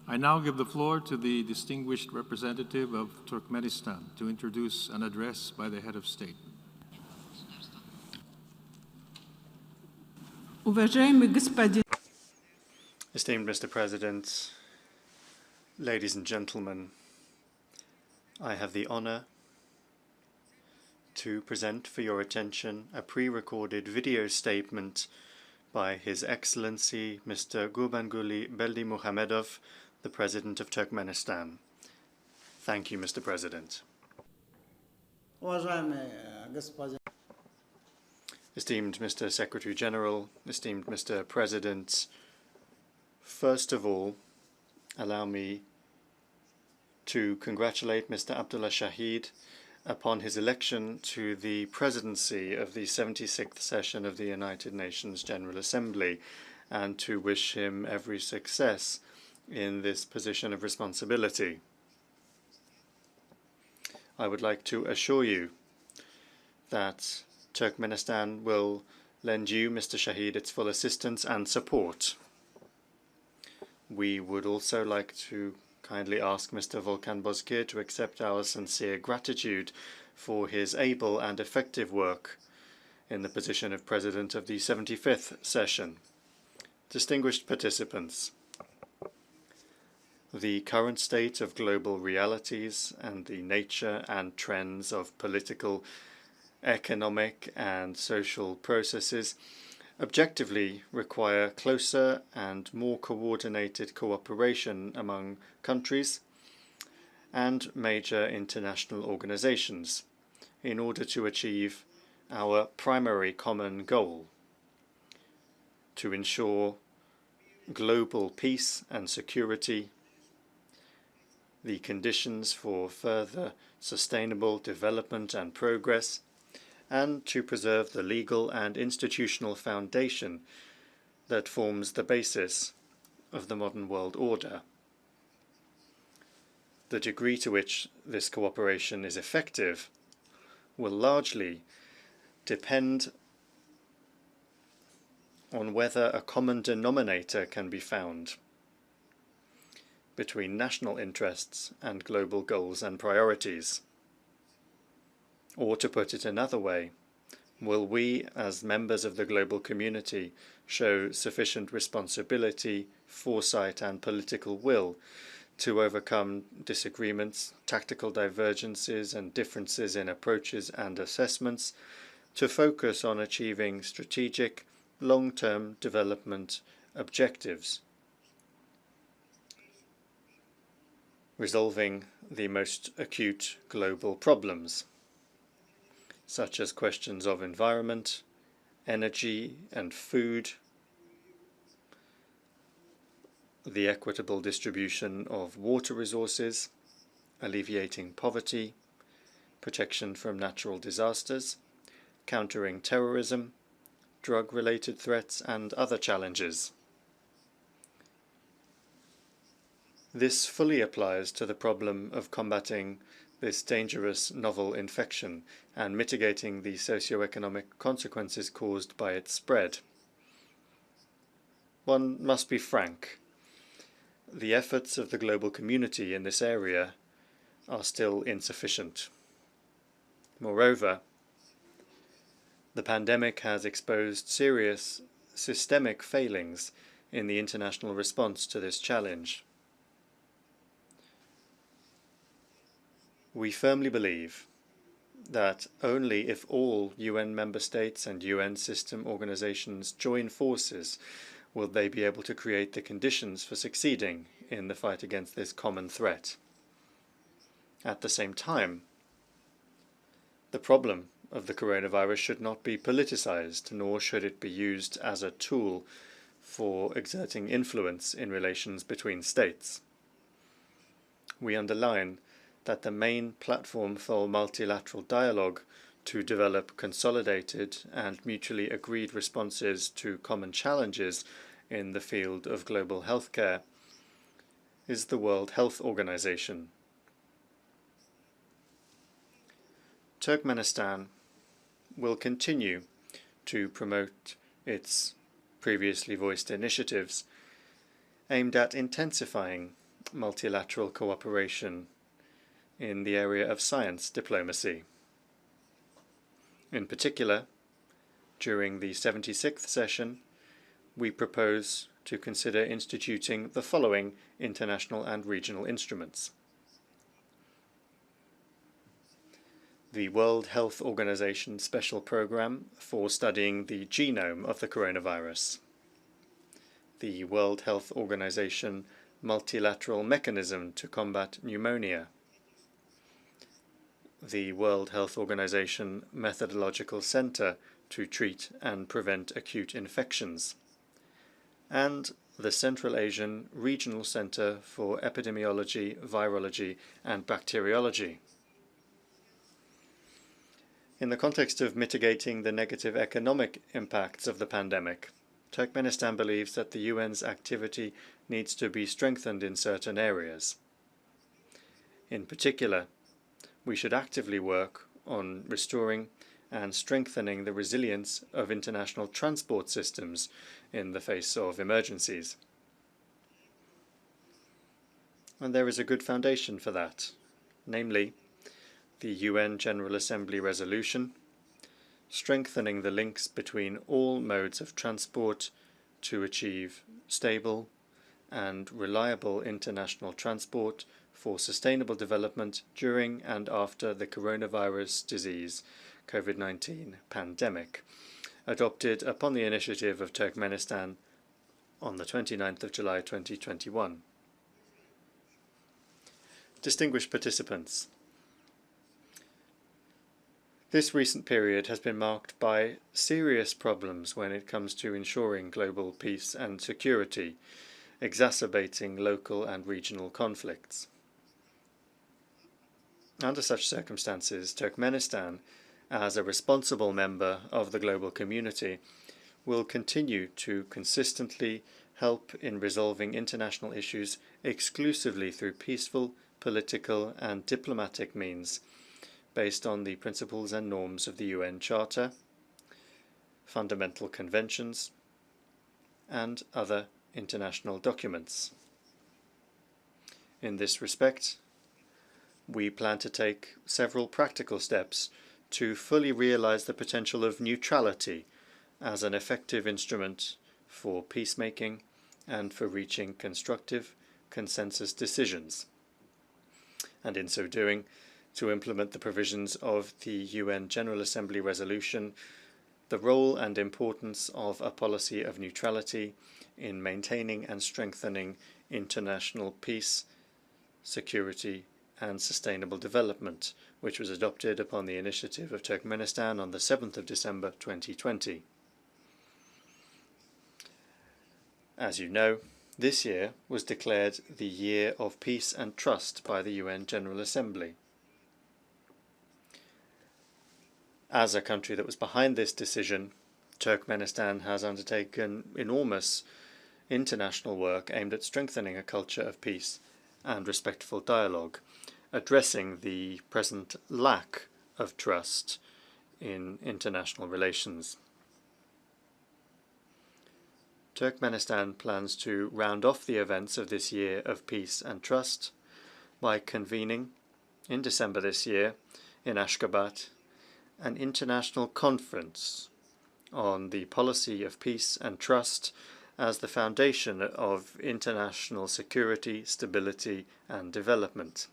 I now give the floor to the distinguished representative of Turkmenistan to introduce an address by the head of state. Esteemed Mr. President, ladies and gentlemen, I have the honor to present for your attention a pre-recorded video statement by His Excellency Mr. Gurbanguly Berdimuhamedov, the President of Turkmenistan. Thank you, Mr. President. Esteemed Mr. Secretary General, esteemed Mr. President, first of all, allow me to congratulate Mr. Abdullah Shahid upon his election to the presidency of the 76th session of the United Nations General Assembly, and to wish him every success in this position of responsibility. I would like to assure you that Turkmenistan will lend you, Mr. Shahid, its full assistance and support. We would also like to kindly ask Mr. Volkan Bozkir to accept our sincere gratitude for his able and effective work in the position of President of the 75th session. Distinguished participants, the current state of global realities and the nature and trends of political, economic and social processes objectively require closer and more coordinated cooperation among countries and major international organizations in order to achieve our primary common goal: to ensure global peace and security, the conditions for further sustainable development and progress, and to preserve the legal and institutional foundation that forms the basis of the modern world order. The degree to which this cooperation is effective will largely depend on whether a common denominator can be found between national interests and global goals and priorities. Or to put it another way, will we, as members of the global community, show sufficient responsibility, foresight and political will to overcome disagreements, tactical divergences and differences in approaches and assessments, to focus on achieving strategic, long-term development objectives, resolving the most acute global problems, such as questions of environment, energy and food, the equitable distribution of water resources, alleviating poverty, protection from natural disasters, countering terrorism, drug-related threats and other challenges. This fully applies to the problem of combating this dangerous novel infection and mitigating the socio-economic consequences caused by its spread. One must be frank. The efforts of the global community in this area are still insufficient. Moreover, the pandemic has exposed serious systemic failings in the international response to this challenge. We firmly believe that only if all UN member states and UN system organizations join forces will they be able to create the conditions for succeeding in the fight against this common threat. At the same time, the problem of the coronavirus should not be politicized, nor should it be used as a tool for exerting influence in relations between states. We underline that the main platform for multilateral dialogue to develop consolidated and mutually agreed responses to common challenges in the field of global healthcare is the World Health Organization. Turkmenistan will continue to promote its previously voiced initiatives aimed at intensifying multilateral cooperation in the area of science diplomacy. In particular, during the 76th session, we propose to consider instituting the following international and regional instruments. The World Health Organization Special Program for studying the genome of the coronavirus. The World Health Organization Multilateral Mechanism to Combat Pneumonia. The World Health Organization Methodological Center to Treat and Prevent Acute Infections, and the Central Asian Regional Center for Epidemiology, Virology, and Bacteriology. In the context of mitigating the negative economic impacts of the pandemic, Turkmenistan believes that the UN's activity needs to be strengthened in certain areas. In particular, we should actively work on restoring and strengthening the resilience of international transport systems in the face of emergencies. And there is a good foundation for that, namely the UN General Assembly resolution, strengthening the links between all modes of transport to achieve stable and reliable international transport for sustainable development during and after the coronavirus disease COVID-19 pandemic, adopted upon the initiative of Turkmenistan on the 29th of July 2021. Distinguished participants, this recent period has been marked by serious problems when it comes to ensuring global peace and security, exacerbating local and regional conflicts. Under such circumstances, Turkmenistan, as a responsible member of the global community, will continue to consistently help in resolving international issues exclusively through peaceful, political, and diplomatic means, based on the principles and norms of the UN Charter, fundamental conventions, and other international documents. In this respect, we plan to take several practical steps to fully realize the potential of neutrality as an effective instrument for peacemaking and for reaching constructive consensus decisions, and in so doing, to implement the provisions of the UN General Assembly resolution, the role and importance of a policy of neutrality in maintaining and strengthening international peace, security, and sustainable development, which was adopted upon the initiative of Turkmenistan on the 7th of December 2020. As you know, this year was declared the Year of Peace and Trust by the UN General Assembly. As a country that was behind this decision, Turkmenistan has undertaken enormous international work aimed at strengthening a culture of peace and respectful dialogue, addressing the present lack of trust in international relations. Turkmenistan plans to round off the events of this Year of Peace and Trust by convening, in December this year, in Ashgabat, an international conference on the policy of peace and trust as the foundation of international security, stability, and development.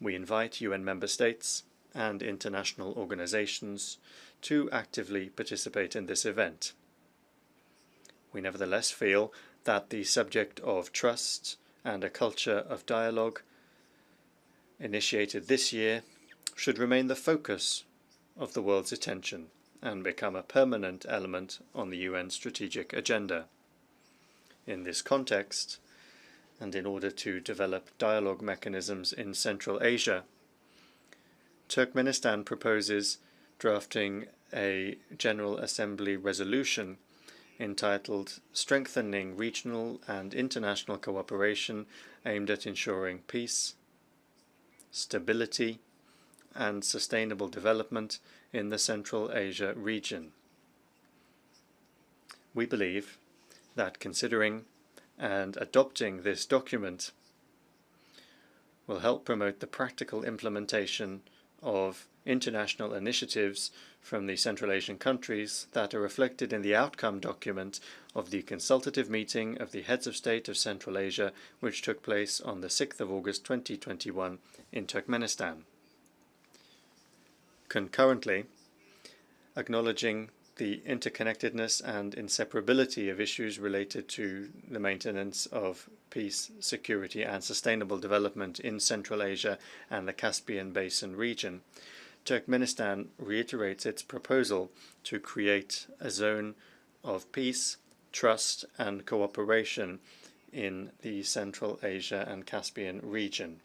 We invite UN member states and international organizations to actively participate in this event. We nevertheless feel that the subject of trust and a culture of dialogue initiated this year should remain the focus of the world's attention and become a permanent element on the UN strategic agenda. In this context, and in order to develop dialogue mechanisms in Central Asia, Turkmenistan proposes drafting a General Assembly resolution entitled Strengthening Regional and International Cooperation aimed at ensuring peace, stability, and sustainable development in the Central Asia region. We believe that considering and adopting this document will help promote the practical implementation of international initiatives from the Central Asian countries that are reflected in the outcome document of the consultative meeting of the heads of state of Central Asia, which took place on the 6th of August 2021 in Turkmenistan. Concurrently, acknowledging the interconnectedness and inseparability of issues related to the maintenance of peace, security and sustainable development in Central Asia and the Caspian Basin region, Turkmenistan reiterates its proposal to create a zone of peace, trust and cooperation in the Central Asia and Caspian region.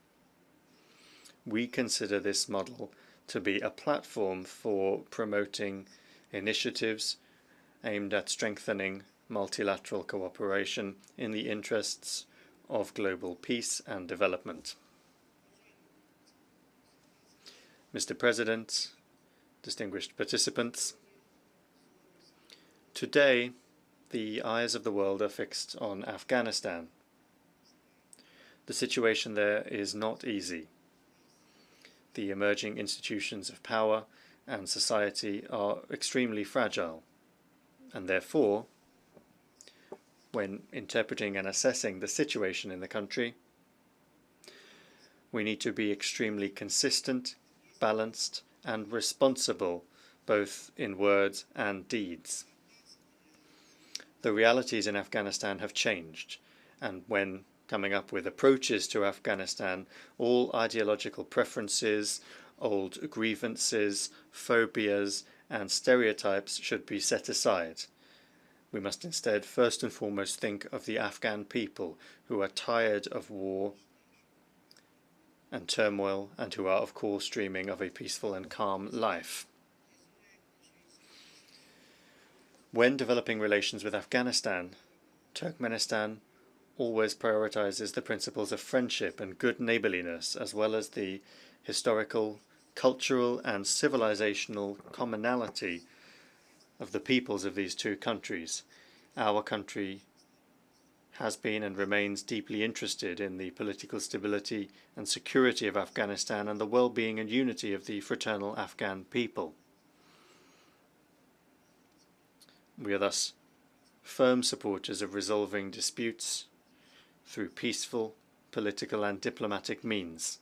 We consider this model to be a platform for promoting initiatives aimed at strengthening multilateral cooperation in the interests of global peace and development. Mr. President, distinguished participants, today the eyes of the world are fixed on Afghanistan. The situation there is not easy. The emerging institutions of power and society are extremely fragile, and therefore, when interpreting and assessing the situation in the country, we need to be extremely consistent, balanced, and responsible, both in words and deeds. The realities in Afghanistan have changed, and when coming up with approaches to Afghanistan, all ideological preferences, old grievances, phobias, and stereotypes should be set aside. We must instead first and foremost think of the Afghan people who are tired of war and turmoil and who are of course dreaming of a peaceful and calm life. When developing relations with Afghanistan, Turkmenistan always prioritizes the principles of friendship and good neighborliness, as well as the historical, cultural and civilizational commonality of the peoples of these two countries. Our country has been and remains deeply interested in the political stability and security of Afghanistan and the well-being and unity of the fraternal Afghan people. We are thus firm supporters of resolving disputes through peaceful, political and diplomatic means,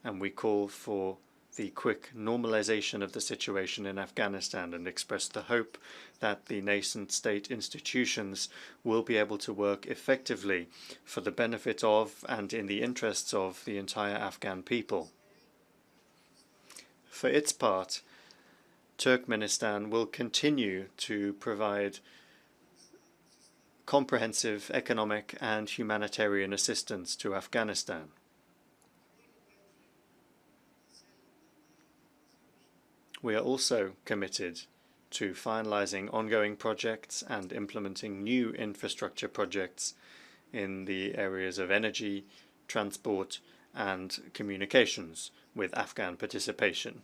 and we call for the quick normalization of the situation in Afghanistan and express the hope that the nascent state institutions will be able to work effectively for the benefit of and in the interests of the entire Afghan people. For its part, Turkmenistan will continue to provide comprehensive economic and humanitarian assistance to Afghanistan. We are also committed to finalizing ongoing projects and implementing new infrastructure projects in the areas of energy, transport, and communications with Afghan participation.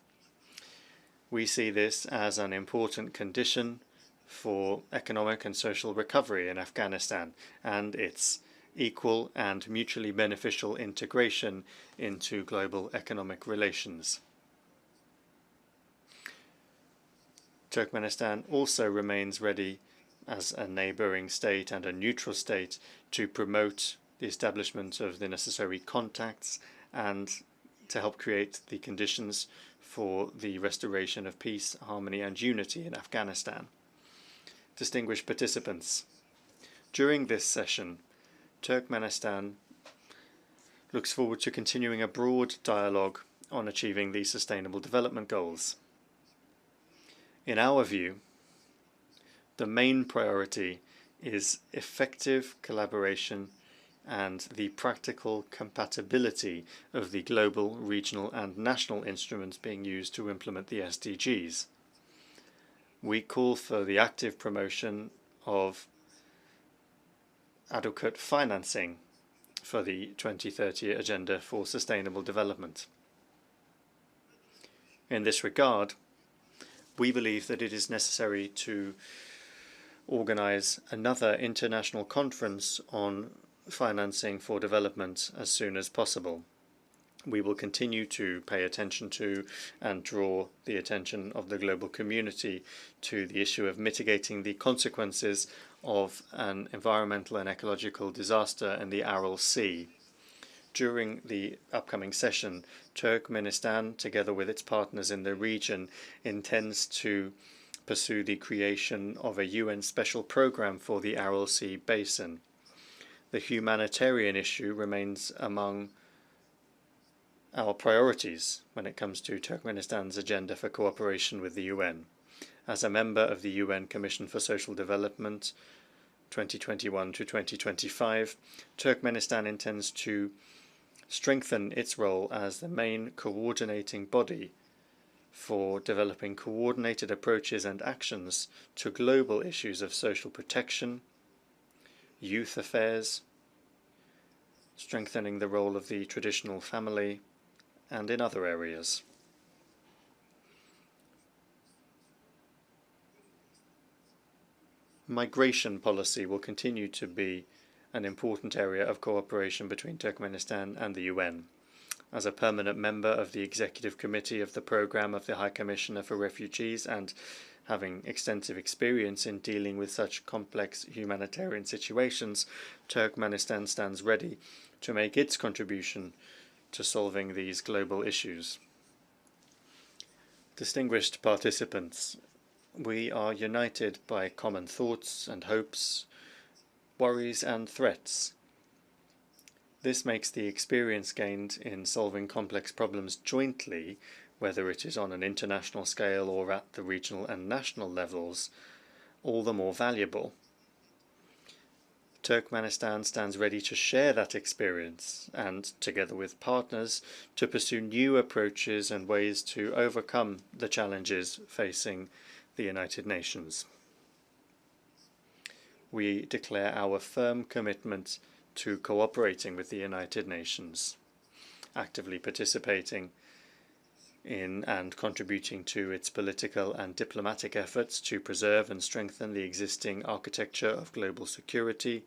We see this as an important condition for economic and social recovery in Afghanistan and its equal and mutually beneficial integration into global economic relations. Turkmenistan also remains ready as a neighbouring state and a neutral state to promote the establishment of the necessary contacts and to help create the conditions for the restoration of peace, harmony and unity in Afghanistan. Distinguished participants, during this session, Turkmenistan looks forward to continuing a broad dialogue on achieving the Sustainable Development Goals. In our view, the main priority is effective collaboration and the practical compatibility of the global, regional and national instruments being used to implement the SDGs. We call for the active promotion of adequate financing for the 2030 Agenda for Sustainable Development. In this regard, we believe that it is necessary to organize another international conference on financing for development as soon as possible. We will continue to pay attention to and draw the attention of the global community to the issue of mitigating the consequences of an environmental and ecological disaster in the Aral Sea. During the upcoming session, Turkmenistan, together with its partners in the region, intends to pursue the creation of a UN special program for the Aral Sea basin. The humanitarian issue remains among our priorities when it comes to Turkmenistan's agenda for cooperation with the UN. As a member of the UN Commission for Social Development 2021 to 2025, Turkmenistan intends to strengthen its role as the main coordinating body for developing coordinated approaches and actions to global issues of social protection, youth affairs, strengthening the role of the traditional family, and in other areas. Migration policy will continue to be an important area of cooperation between Turkmenistan and the UN. As a permanent member of the Executive Committee of the Programme of the High Commissioner for Refugees and having extensive experience in dealing with such complex humanitarian situations, Turkmenistan stands ready to make its contribution to solving these global issues. Distinguished participants, we are united by common thoughts and hopes, worries and threats. This makes the experience gained in solving complex problems jointly, whether it is on an international scale or at the regional and national levels, all the more valuable. Turkmenistan stands ready to share that experience and, together with partners, to pursue new approaches and ways to overcome the challenges facing the United Nations. We declare our firm commitment to cooperating with the United Nations, actively participating in and contributing to its political and diplomatic efforts to preserve and strengthen the existing architecture of global security,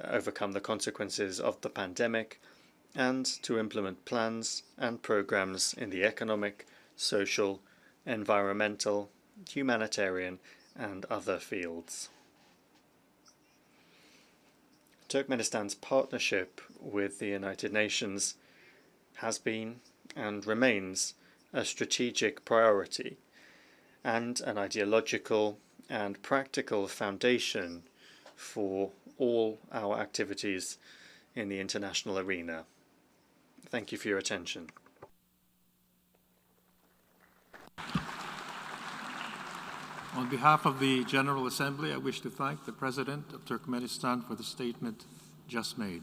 overcome the consequences of the pandemic, and to implement plans and programs in the economic, social, environmental, humanitarian, and other fields. Turkmenistan's partnership with the United Nations has been and remains a strategic priority and an ideological and practical foundation for all our activities in the international arena. Thank you for your attention. On behalf of the General Assembly, I wish to thank the President of Turkmenistan for the statement just made.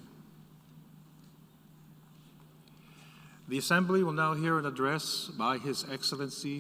The Assembly will now hear an address by His Excellency